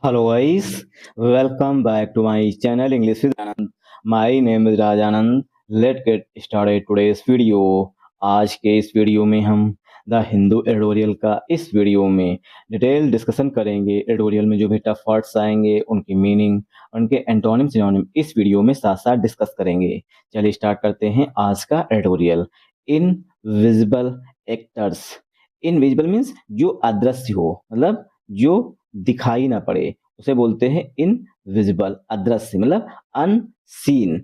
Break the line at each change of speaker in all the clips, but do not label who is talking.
Hello guys, welcome back to my channel English with Anand. My name is Rajanand. Let's get started today's video. आज के इस video में हम the Hindu editorial का इस video में डिटेल डिस्कशन करेंगे। एडिटोरियल में जो भी टफ वर्ड्स आएंगे उनकी मीनिंग, उनके एंटोनिम सिनोनिम इस वीडियो में साथ साथ डिस्कस करेंगे। चलिए स्टार्ट करते हैं आज का editorial. Invisible actors. Invisible means जो अदृश्य हो, मतलब जो दिखाई ना पड़े, उसे बोलते हैं इनविजिबल, अदृश्य मतलब अनसीन।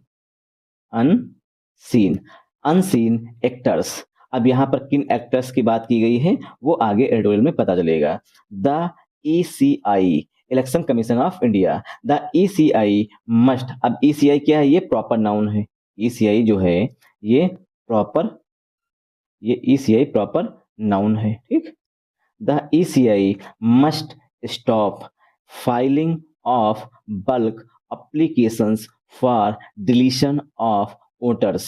Unseen unseen actors. अब यहाँ पर किन एक्टर्स की बात की गई है वो आगे एडिटोरियल में पता चलेगा। The ECI, election commission of India. The ECI must. अब ईसीआई क्या है? ये प्रॉपर नाउन है। ईसीआई जो है ये प्रॉपर, ये ईसीआई प्रॉपर नाउन है, ठीक। The ECI must stop filing of bulk applications for deletion of voters.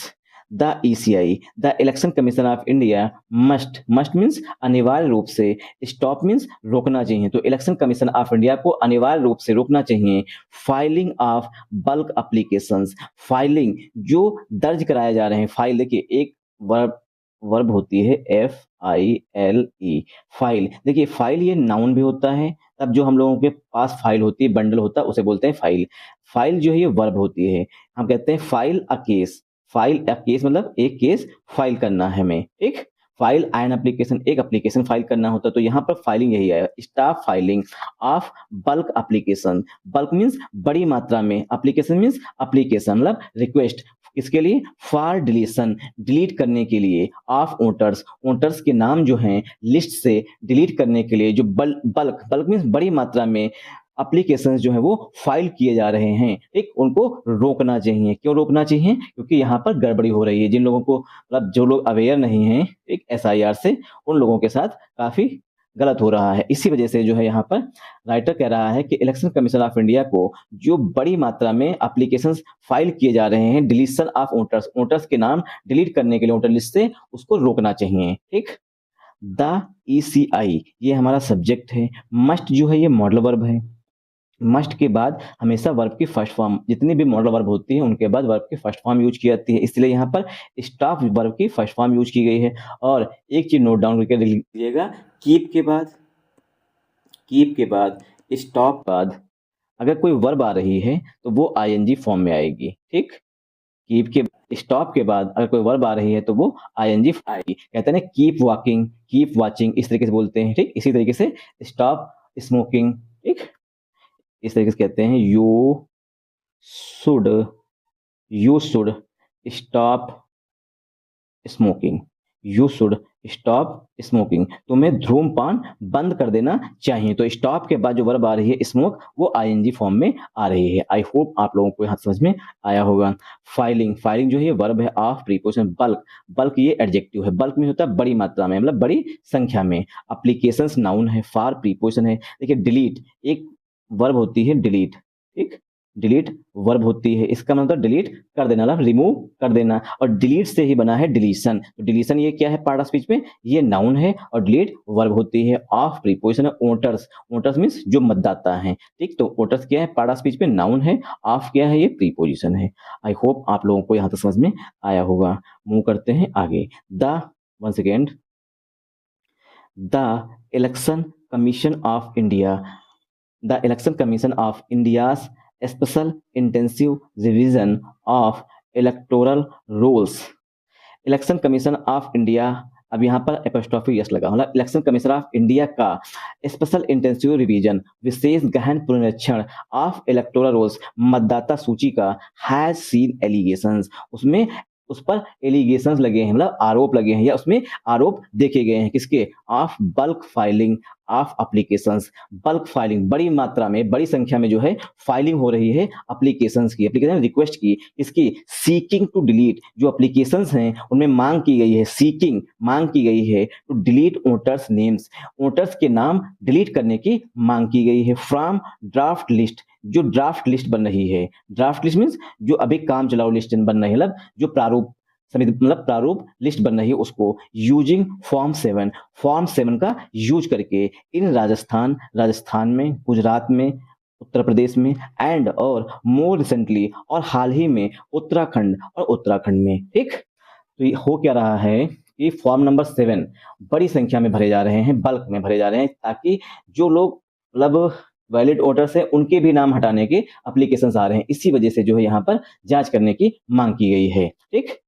The ECI, the Election Commission of India must means अनिवार्य रूप से, stop means रोकना चाहिए, तो इलेक्शन कमीशन ऑफ इंडिया को अनिवार्य रूप से रोकना चाहिए filing of bulk applications. Filing जो दर्ज कराए जा रहे हैं, फाइल देखिए एक वर्ब वर्ब होती है FILE, फाइल। देखिए फाइल ये नाउन भी होता है, तब जो हम लोगों के पास फाइल होती है, बंडल होता है, उसे बोलते हैं फाइल। फाइल जो है ये वर्ब होती है। हम कहते हैं file a case. File a case मतलब एक केस फाइल करना है हमें, ठीक। फाइल एन एप्लीकेशन, एक एप्लीकेशन फाइल करना होता है, तो यहाँ पर फाइलिंग यही है, staff filing of bulk application. Bulk means बड़ी मात्रा में, एप्लीकेशन मीन्स एप्लीकेशन मतलब रिक्वेस्ट, इसके लिए फॉर डिलीशन, डिलीट करने के लिए, ऑफ वोटर्स, वोटर्स के नाम जो हैं लिस्ट से डिलीट करने के लिए, जो बल्क बल्क मीन्स बड़ी मात्रा में एप्लीकेशंस जो है वो फाइल किए जा रहे हैं, ठीक, उनको रोकना चाहिए। क्यों रोकना चाहिए? क्योंकि यहाँ पर गड़बड़ी हो रही है। जिन लोगों को मतलब जो लोग अवेयर नहीं हैं एक एसआईआर से, उन लोगों के साथ काफी गलत हो रहा है। इसी वजह से जो है यहाँ पर राइटर कह रहा है कि इलेक्शन कमीशन ऑफ इंडिया को जो बड़ी मात्रा में एप्लीकेशंस फाइल किए जा रहे हैं डिलीशन ऑफ वोटर्स, वोटर्स के नाम डिलीट करने के लिए वोटर लिस्ट से, उसको रोकना चाहिए, ठीक। द ईसीआई ये हमारा सब्जेक्ट है। मस्ट जो है ये मॉडल वर्ब है। मस्ट के बाद हमेशा वर्ब की फर्स्ट फॉर्म, जितनी भी मॉडल वर्ब होती है उनके बाद वर्ब की फर्स्ट फॉर्म यूज की जाती है, इसलिए यहाँ पर स्टाफ वर्ब की फर्स्ट फॉर्म यूज की गई है। और एक चीज नोट डाउन करके लिख लीजिएगा, कीप के बाद, कीप के बाद, स्टॉप बाद अगर कोई वर्ब आ रही है तो वो आईएनजी फॉर्म में आएगी, ठीक। कीप के स्टॉप के बाद अगर कोई वर्ब आ रही है तो वो आईएनजी आएगी। कहते हैं ना कीप वॉकिंग, कीप वाचिंग, इस तरीके से बोलते हैं, ठीक। इसी तरीके से स्टॉप स्मोकिंग, ठीक, इस तरीके से कहते हैं should you should stop smoking, you should stop smoking, तुम्हें धूम्रपान बंद कर देना चाहिए। तो स्टॉप के बाद जो वर्ब आ रही है स्मोक, वो आईएनजी फॉर्म में आ रही है। आई होप आप लोगों को यहाँ समझ में आया होगा। फाइलिंग, फाइलिंग जो है वर्ब है ऑफ प्रीपोजिशन बल्क। बल्क ये एडजेक्टिव है, बल्क में होता है बड़ी मात्रा में, मतलब बड़ी संख्या में। एप्लीकेशंस नाउन है, फॉर प्रीपोजिशन है। देखिए डिलीट एक वर्ब होती है, डिलीट, ठीक, डिलीट वर्ब होती है, इसका मतलब डिलीट कर देना, मतलब रिमूव कर देना। और डिलीट से ही बना है डिलीशन, तो डिलीशन ये क्या है पार्ट ऑफ स्पीच में? ये नाउन है, और डिलीट वर्ब होती है। ऑफ प्रीपोजिशन है वोटर्स, वोटर्स मीन्स जो मतदाता हैं, ठीक। तो वोटर्स क्या है पार्ट ऑफ स्पीच में? नाउन है। ऑफ क्या है? ये प्रीपोजिशन है। आई होप आप लोगों को यहाँ तक समझ में आया होगा। मूव करते हैं आगे। The one second, the election commission of India, the Election Commission of India's Special Intensive Revision of Electoral Rules। Election commission of India, अब यहाँ पर एपोस्ट्रोफी यस लगा, मतलब इलेक्शन कमीशन ऑफ इंडिया का स्पेशल इंटेंसिव रिवीजन, विशेष गहन पुनरीक्षण of electoral rolls, मतदाता सूची का, हैज सीन एलिगेशंस, उसमें उस पर एलिगेशंस लगे हैं, मतलब आरोप लगे हैं, या उसमें आरोप देखे गए हैं, किसके? Of bulk filing of applications. Bulk filing बड़ी मात्रा में, बड़ी संख्या में जो है फाइलिंग हो रही है एप्लीकेशंस की, एप्लीकेशन रिक्वेस्ट की, इसकी सीकिंग टू डिलीट, जो एप्लीकेशंस हैं उनमें मांग की गई है, सीकिंग मांग की गई है, to delete voters names, voters के नाम डिलीट करने की मांग की गई है, फ्रॉम ड्राफ्ट लिस्ट, जो ड्राफ्ट लिस्ट बन रही है। ड्राफ्ट लिस्ट मीन्स जो अभी काम चलाओ लिस्ट बन रही है, मतलब जो प्रारूप समिति, मतलब प्रारूप लिस्ट बन रही है, उसको यूजिंग फॉर्म 7, फॉर्म 7 का यूज करके इन राजस्थान, राजस्थान में, गुजरात में, उत्तर प्रदेश में, एंड और मोर रिसेंटली और हाल ही में उत्तराखंड में। ठीक, तो ये हो क्या रहा है कि फॉर्म नंबर 7 बड़ी संख्या में भरे जा रहे हैं, बल्क में भरे जा रहे हैं, ताकि जो लोग मतलब वैलिड वोटर्स हैं उनके भी नाम हटाने के एप्लीकेशंस आ रहे हैं। इसी वजह से जो है यहाँ पर जांच करने की मांग की गई है। ठीक,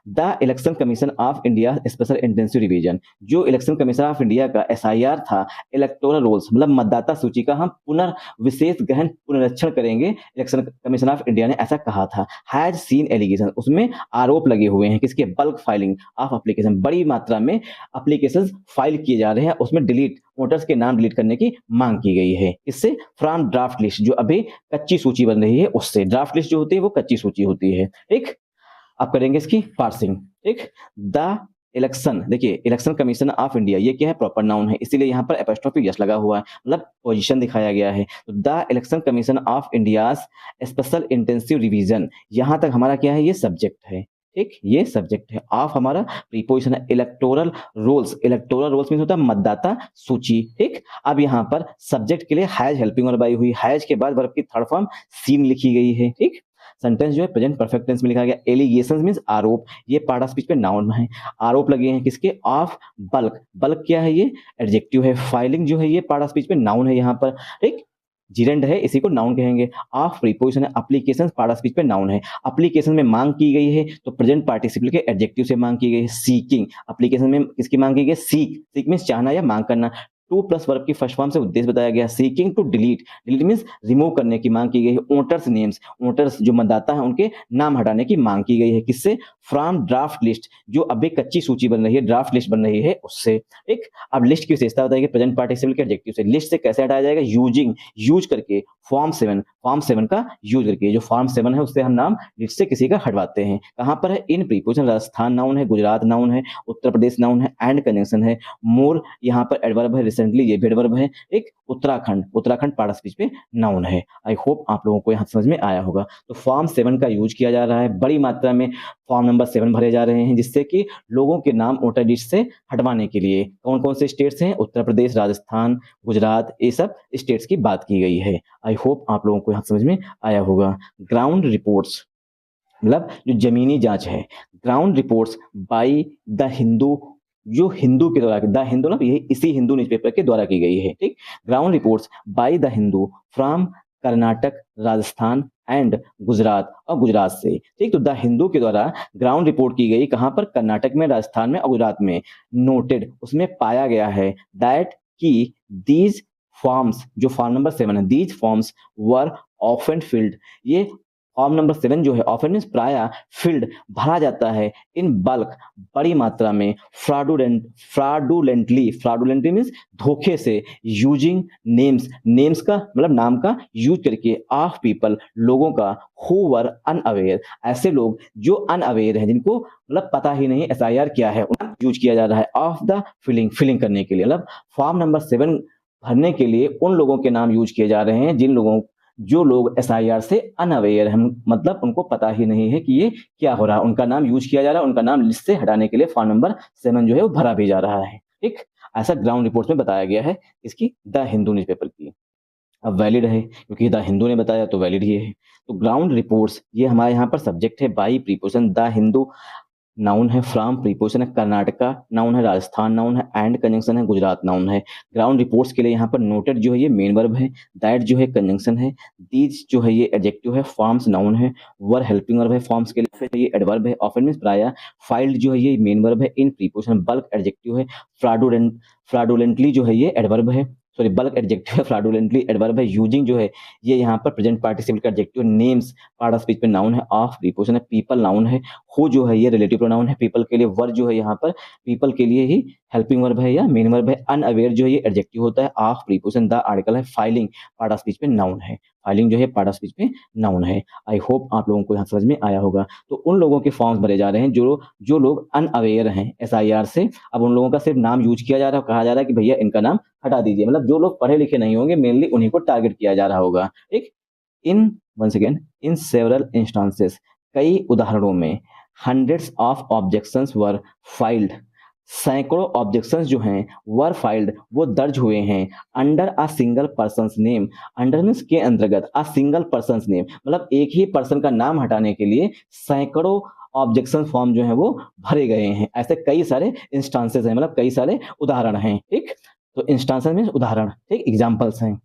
the election commission of India special intensive revision, जो इलेक्शन कमीशन ऑफ इंडिया का एसआईआर था, इलेक्टोरल रोल्स मतलब मतदाता सूची का हम पुनर्विशेष गहन पुनरीक्षण करेंगे, इलेक्शन कमीशन ऑफ इंडिया ने ऐसा कहा था। हैज सीन एलिगेशन, उसमें आरोप लगे हुए हैं किसके, बल्क फाइलिंग ऑफ एप्लीकेशन, बड़ी मात्रा में एप्लीकेशन फाइल किए जा रहे हैं, उसमें डिलीट वोटर्स के नाम डिलीट करने की मांग की गई है। इससे फ्रॉम ड्राफ्ट लिस्ट, जो अभी कच्ची सूची बन रही है उससे, ड्राफ्ट लिस्ट जो होती है वो कच्ची सूची होती है। ठीक, आप करेंगे इसकी पार्सिंग। ठीक, द इलेक्शन, देखिए इलेक्शन कमीशन ऑफ इंडिया ये क्या है, प्रॉपर नाउन है, इसीलिए यहाँ पर एपोस्ट्रोफी यस लगा हुआ है, मतलब पोजीशन दिखाया गया है। तो the election commission of India special intensive revision, यहाँ तक हमारा क्या है, ये सब्जेक्ट है। ठीक, ये सब्जेक्ट है। ऑफ हमारा प्रीपोजिशन है। Electoral rolls, electoral rolls mean होता है मतदाता सूची। ठीक, अब यहाँ पर सब्जेक्ट के लिए हैज हेल्पिंग वर्ब आई हुई, हैज के बाद वर्ब की थर्ड फॉर्म सीन लिखी गई है। ठीक, सेंटेंस जो है प्रेजेंट परफेक्ट टेंस में लिखा गया। एलिगेशंस मींस आरोप, ये पार्ट ऑफ स्पीच पे नाउन है। आरोप लगे हैं किसके, ऑफ बल्क, बल्क क्या है, ये एडजेक्टिव है। फाइलिंग जो है ये पार्ट ऑफ स्पीच पे नाउन है यहाँ पर। ठीक, जिरेंड है, इसी को नाउन कहेंगे। ऑफ प्रीपोजिशन है, एप्लीकेशन पार्ट ऑफ स्पीच पे नाउन है। एप्लीकेशन में मांग की गई है तो प्रेजेंट पार्टिसिपल के एडजेक्टिव से मांग की गई है। सीकिंग, एप्लीकेशन में किसकी मांग की गई, सीक, सीक मींस चाहना या मांग करना। टू प्लस वर्ब की फर्स्ट फॉर्म से उद्देश्य बताया गया। Seeking to delete, delete means remove करने की मांग की गई है। वोटर्स नेम्स, वोटर्स जो मतदाता है उनके नाम हटाने की मांग की गई है। किससे, फ्रॉम ड्राफ्ट लिस्ट, जो अभी कच्ची सूची बन रही है, ड्राफ्ट लिस्ट बन रही है उससे। एक, अब लिस्ट की विशेषता बताएगी प्रेजेंट पार्टिसिपल के एडजेक्टिव से। लिस्ट से कैसे हटाया जाएगा, यूजिंग, यूज करके, फॉर्म 7, फॉर्म 7 का यूज करके, जो फॉर्म 7 है उससे हम नाम लिस्ट से किसी का हटवाते हैं। कहां पर है, इन प्रीपोजिशन, राजस्थान नाउन है, गुजरात नाउन है, उत्तर प्रदेश नाउन है, एंड कंजंक्शन है। मोर यहाँ पर एडवर्ब है, रिसेंटली ये एडवर्ब है। एक, Uttarakhand, Uttarakhand part of speech पे नाउन है। आई होप आप लोगों को यहाँ समझ में आया होगा। तो फॉर्म 7 का यूज किया जा रहा है, बड़ी मात्रा में फॉर्म नंबर 7 भरे जा रहे हैं, जिससे कि लोगों के नाम वोटर लिस्ट से हटवाने के लिए। कौन कौन से स्टेट्स हैं, उत्तर प्रदेश, राजस्थान, गुजरात, ये सब स्टेट्स की बात की गई है। आई होप आप लोगों को यहाँ समझ में आया होगा। ग्राउंड रिपोर्ट्स मतलब जो जमीनी जांच है, ground reports by the Hindu, जो हिंदू के द्वारा, द हिंदू ना ये इसी हिंदू न्यूज़पेपर के द्वारा की गई है। ठीक, ground reports by the Hindu from Karnataka, Rajasthan and Gujarat, और गुजरात से। ठीक, तो द हिंदू के द्वारा ग्राउंड रिपोर्ट की गई, कहां पर, कर्नाटक में, राजस्थान में और गुजरात में। नोटेड, उसमें पाया गया है दैट कि दीज फॉर्म्स, जो फॉर्म नंबर 7 है, these forms were often field, ये फॉर्म नंबर 7 जो है ऑफन मींस प्राय फिल्ड, भरा जाता है, इन बल्क, बड़ी मात्रा में, फ्रॉडुलेंटली मींस धोखे से, यूजिंग नेम्स, नेम्स का मतलब नाम का यूज करके, ऑफ पीपल, लोगों का, हु वर अनअवेयर, ऐसे लोग जो अनअवेयर हैं, जिनको मतलब पता ही नहीं एसआईआर क्या है, उनका यूज किया जा रहा है। ऑफ द फिलिंग करने के लिए, मतलब फॉर्म नंबर 7 भरने के लिए उन लोगों के नाम यूज किए जा रहे हैं जो लोग एसआईआर से अनअवेयर हैं, मतलब उनको पता ही नहीं है कि ये क्या हो रहा है, उनका नाम यूज किया जा रहा है, उनका नाम लिस्ट से हटाने के लिए फॉर्म नंबर 7 जो है वो भरा भी जा रहा है। ठीक, ऐसा ग्राउंड रिपोर्ट में बताया गया है इसकी, द हिंदू न्यूज़पेपर की। अब वैलिड है क्योंकि द हिंदू ने बताया तो वैलिड ही है। तो ग्राउंड रिपोर्ट्स ये हमारे यहाँ पर सब्जेक्ट है, by preposition the Hindu noun है, फ्रॉम प्रीपोजिशन है, कर्नाटका नाउन है, राजस्थान नाउन है, एंड कंजंक्शन है, गुजरात नाउन है। ग्राउंड रिपोर्ट्स के लिए यहाँ पर नोटेड जो है ये मेन वर्ब है, दैट जो है कंजंक्शन है, दीज जो है ये एडजेक्टिव है, फॉर्म्स नाउन है, वर हेल्पिंग वर्ब है, फॉर्म्स के लिए ये एडवर्ब है, ऑफन मींस प्राय, फाइल्ड जो है ये मेन वर्ब है, इन प्रीपोजिशन बल्क एडजेक्टिव है, फ्रॉडुलेंटली जो है ये एडवर्ब है, सॉरी बल्क एडजेक्टिव है, फ्रॉडुलेंटली एडवर्ब है, यूजिंग जो है ये यहाँ पर प्रेजेंट पार्टिसिपल का adjective, names part of speech पे नाउन है, ऑफ प्रीपोजिशन है, पीपल नाउन है, हु जो है ये रिलेटिव प्रोनाउन है, पीपल के लिए, वर जो है यहाँ पर पीपल के लिए ही हेल्पिंग वर्ब है या मेन वर्ब है, अनअवेयर जो है ये एडजेक्टिव होता है, ऑफ प्रीपोजिशन द आर्टिकल है, फाइलिंग पार्ट ऑफ स्पीच पे नाउन है, फाइलिंग जो है पार्ट ऑफ स्पीच पे नाउन है। आई होप आप लोगों को यहाँ समझ में आया होगा। तो उन लोगों के फॉर्म्स भरे जा रहे हैं जो लोग अनअवेयर हैं एसआईआर से, अब उन लोगों का सिर्फ नाम यूज किया जा रहा है, कहा जा रहा है कि भैया इनका नाम हटा दीजिए, मतलब जो लोग पढ़े लिखे नहीं होंगे मेनली उन्हीं को टारगेट किया जा रहा होगा। ठीक, in once again in several instances, कई उदाहरणों में, hundreds of objections were filed, सैकड़ों ऑब्जेक्शंस जो हैं वर फाइल्ड, वो दर्ज हुए हैं under a single person's name. Under means के अंतर्गत, अ सिंगल पर्सन्स नेम मतलब एक ही पर्सन का नाम हटाने के लिए सैकड़ों ऑब्जेक्शन फॉर्म जो है वो भरे गए हैं। ऐसे कई सारे इंस्टांसेस हैं, मतलब कई सारे उदाहरण हैं, ठीक। तो इंस्टांसेस मीन्स उदाहरण, ठीक, एग्जाम्पल्स हैं।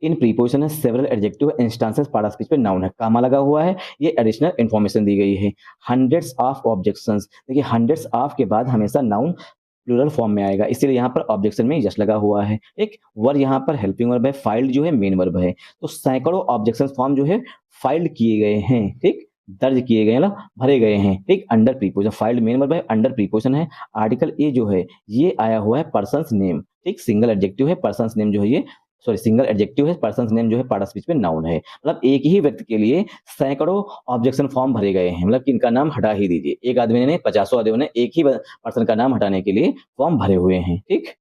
इन प्रीपोजिशन है several adjective instances part of speech पे नाउन है, कामा लगा हुआ है, ये एडिशनल इन्फॉर्मेशन दी गई है। हंड्रेड्स ऑफ ऑब्जेक्शंस, देखिए हंड्रेड्स ऑफ के बाद हमेशा नाउन प्लूरल फॉर्म में आएगा, इसीलिए यहाँ पर ऑब्जेक्शन में यस लगा हुआ है। एक वर्ब यहाँ पर हेल्पिंग वर्ब है, फाइल्ड जो है मेन वर्ब है। तो सैकड़ों ऑब्जेक्शन फॉर्म जो है फाइल्ड किए गए हैं, ठीक, दर्ज किए गए हैं, मतलब भरे गए हैं, ठीक। Under preposition, filed main verb है, अंडर प्रीपोजिशन है। आर्टिकल ए जो है ये आया हुआ है पर्सन्स नेम, ठीक, सिंगल एडजेक्टिव है, पर्सन्स नेम जो है ये, सॉरी सिंगल एडजेक्टिव है, पर्सन्स नेम जो है पार्ट ऑफ स्पीच में नाउन है। मतलब एक ही व्यक्ति के लिए सैकड़ों ऑब्जेक्शन फॉर्म भरे गए हैं, मतलब कि इनका नाम हटा ही दीजिए। एक आदमी ने, पचासों आदमियों ने एक ही पर्सन का नाम हटाने के लिए फॉर्म भरे हुए हैं, ठीक।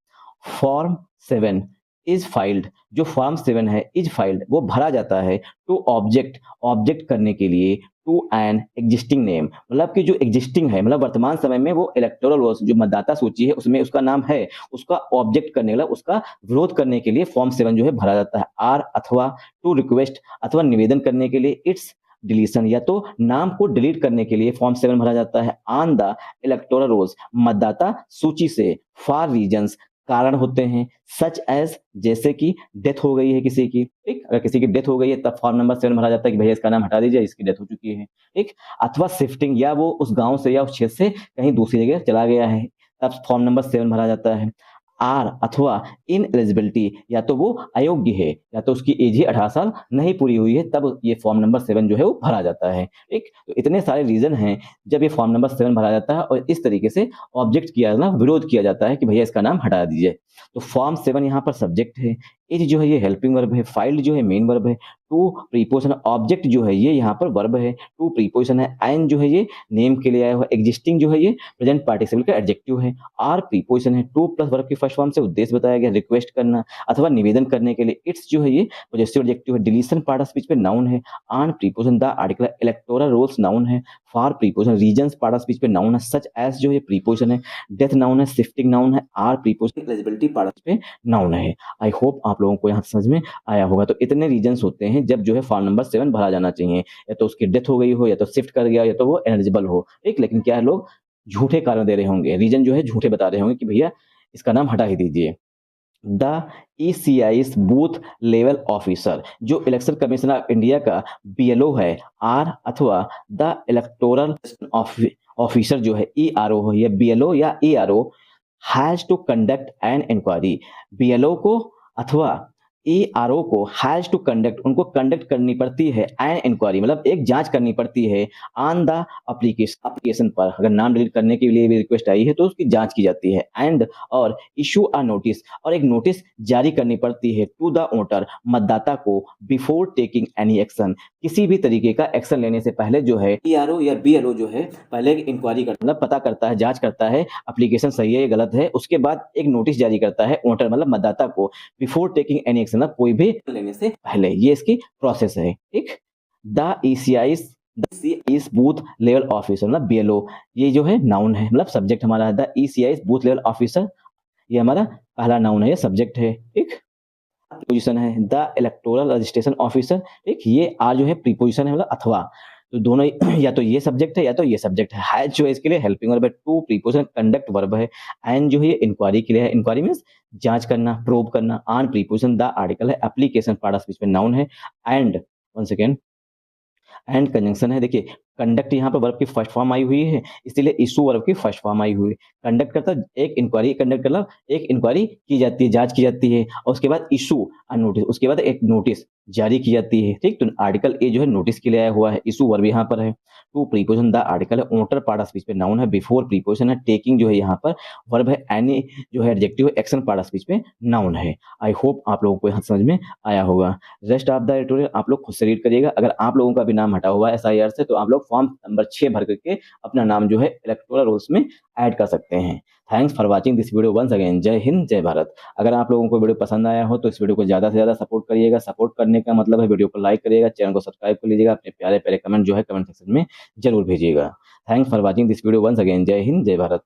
फॉर्म 7 इज फाइल्ड, जो फॉर्म 7 है इज फाइल्ड वो भरा जाता है टू ऑब्जेक्ट, ऑब्जेक्ट करने के लिए, टू एन एग्जिस्टिंग नेम, मतलब कि जो एग्जिस्टिंग है, मतलब वर्तमान समय में वो इलेक्टोरल रोल्स जो मतदाता सूची है उसमें उसका नाम है, उसका ऑब्जेक्ट करने के लिए, उसका विरोध करने के लिए फॉर्म 7 जो है भरा जाता है। आर अथवा टू रिक्वेस्ट, अथवा निवेदन करने के लिए इट्स डिलीशन, या तो नाम को डिलीट करने के लिए फॉर्म 7 भरा जाता है। ऑन द इलेक्टोरल रोल्स, मतदाता सूची से, फॉर रीजंस, कारण होते हैं, सच एज, जैसे कि डेथ हो गई है किसी की, ठीक, अगर किसी की डेथ हो गई है तब फॉर्म नंबर 7 भरा जाता है कि भैया इसका नाम हटा दीजिए, इसकी डेथ हो चुकी है, ठीक। अथवा शिफ्टिंग, या वो उस गांव से या उस क्षेत्र से कहीं दूसरी जगह चला गया है, तब फॉर्म नंबर 7 भरा जाता है। आर अथवा इन एलिजिबिलिटी, या तो वो अयोग्य है, या तो उसकी एज ही 18 साल नहीं पूरी हुई है, तब ये फॉर्म नंबर 7 जो है वो भरा जाता है, ठीक। तो इतने सारे रीजन हैं जब ये फॉर्म नंबर 7 भरा जाता है और इस तरीके से ऑब्जेक्ट किया ना, विरोध किया जाता है कि भैया इसका नाम हटा दीजिए। तो फॉर्म 7 यहाँ पर सब्जेक्ट है, इज जो है ये हेल्पिंग वर्ब है, फाइल्ड जो है मेन वर्ब है, टू प्रीपोजिशन, ऑब्जेक्ट जो है ये यहाँ पर वर्ब है, टू प्रीपोजिशन है, एन जो है ये नेम के लिए आया हुआ, एग्जिस्टिंग जो है ये प्रेजेंट पार्टिसिपल का एडजेक्टिव है, आर प्रीपोजिशन है, टू प्लस वर्ब की फर्स्ट फॉर्म से उद्देश्य बताया गया, रिक्वेस्ट करना अथवा निवेदन करने के लिए, इट्स जो है ये पॉजेसिव एडजेक्टिव है, डिलीशन पार्ट ऑफ स्पीच पे नाउन है, on preposition the article electoral rolls noun है, for preposition reasons part of speech पे नाउन है, सच एज जो है प्रीपोजिशन है, डेथ नाउन है, शिफ्टिंग नाउन है, or preposition eligibility part of speech पे नाउन है। आई होप आप लोगों को यहाँ समझ में आया होगा। तो इतने रीजंस होते हैं जब जो है फॉर्म नंबर 7 भरा जाना चाहिए, या तो उसकी डेथ हो गई हो, या तो शिफ्ट कर गया, या तो वो एलिजिबल हो, ठीक। लेकिन क्या है, लोग झूठे कारण दे रहे होंगे, रीजन जो है झूठे बता रहे होंगे कि भैया इसका नाम हटा ही दीजिए। The ECI's booth level officer, जो इलेक्शन कमीशन ऑफ इंडिया का BLO है, आर अथवा द इलेक्टोरल ऑफिसर जो है ERO हो, या BLO या ERO has to conduct an inquiry, BLO को अथवा ERO को हैज टू कंडक्ट, उनको कंडक्ट करनी पड़ती है एन इंक्वायरी, मतलब एक जांच करनी पड़ती है, ऑन द एप्लीकेशन पर, अगर नाम डिलीट करने के लिए भी रिक्वेस्ट आई है तो उसकी जांच की जाती है, एंड और इशू अ नोटिस, और एक नोटिस जारी करनी पड़ती है टू द वोटर, मतदाता को, बिफोर टेकिंग एनी एक्शन, किसी भी तरीके का एक्शन लेने से पहले जो है ERO या BLO जो है पहले इंक्वायरी करता, मतलब पता करता है, जांच करता है एप्लीकेशन सही है या गलत है, उसके बाद एक नोटिस जारी करता है वोटर मतलब मतदाता को, बिफोर टेकिंग एनी एक्शन, कोई भी लेने से पहले, ये इसकी प्रोसेस है, ठीक। The ECI's booth level officer, मतलब BLO, ये जो है नाउन है, मतलब सब्जेक्ट हमारा है, the ECI's booth level officer, ये हमारा पहला नाउन है, ये सब्जेक्ट है, ठीक। प्रीपोजिशन है द इलेक्टोरल रजिस्ट्रेशन ऑफिसर, ठीक, ये आर जो है प्रीपोजिशन है, मतलब अथवा, तो दोनों या तो ये सब्जेक्ट है या तो ये सब्जेक्ट है। हैज जो है इसके लिए हेल्पिंग वर्ब है, टू प्रीपोजिशन कंडक्ट वर्ब है, एंड जो है ये इंक्वायरी के लिए है, इंक्वायरी मींस जांच करना, प्रोब करना, ऑन प्रीपोजिशन द आर्टिकल है, एप्लीकेशन पार्ट ऑफ स्पीच में नाउन है, and one second, and conjunction है, देखिए कंडक्ट यहाँ पर वर्ब की फर्स्ट फॉर्म आई हुई है, इसीलिए इशू वर्ब की फर्स्ट फॉर्म आई हुई है। कंडक्ट करता एक इंक्वायरी, कंडक्ट करना एक इंक्वायरी की जाती है, जांच की जाती है, और उसके बाद इशू अ नोटिस, उसके बाद एक नोटिस जारी की जाती है, ठीक। तो आर्टिकल ए जो है नोटिस के लिए आया हुआ है, इशू वर्ब यहाँ पर है, टू प्रीपोजिशन द आर्टिकल है, ओटर पार्ट ऑफ स्पीच पे नाउन है, बिफोर प्रीपोजिशन है, टेकिंग जो है यहाँ पर वर्ब है, एनी जो है एडजेक्टिव है, एक्शन पार्ट ऑफ स्पीच पे नाउन है। आई होप आप लोगों को यहाँ समझ में आया होगा। रेस्ट ऑफ द एडिटोरियल आप लोग खुद से रीड करिएगा। अगर आप लोगों का भी नाम हटा हुआ है SIR से, तो आप लोग फॉर्म नंबर 6 भर करके अपना नाम जो है इलेक्टोरल रोल्स में ऐड कर सकते हैं। Thanks for watching this video once again. जय हिंद, जय भारत। अगर आप लोगों को वीडियो पसंद आया हो तो इस वीडियो को ज़्यादा से ज़्यादा सपोर्ट करिएगा। सपोर्ट करने का मतलब है वीडियो को लाइक करिएगा, चैनल को सब्सक्राइब कर लीजिएगा, अपने प्यारे प्यारे कमेंट जो है कमेंट सेक्शन में जरूर भेजिएगा। Thanks for watching this video once again. जय हिंद, जय भारत।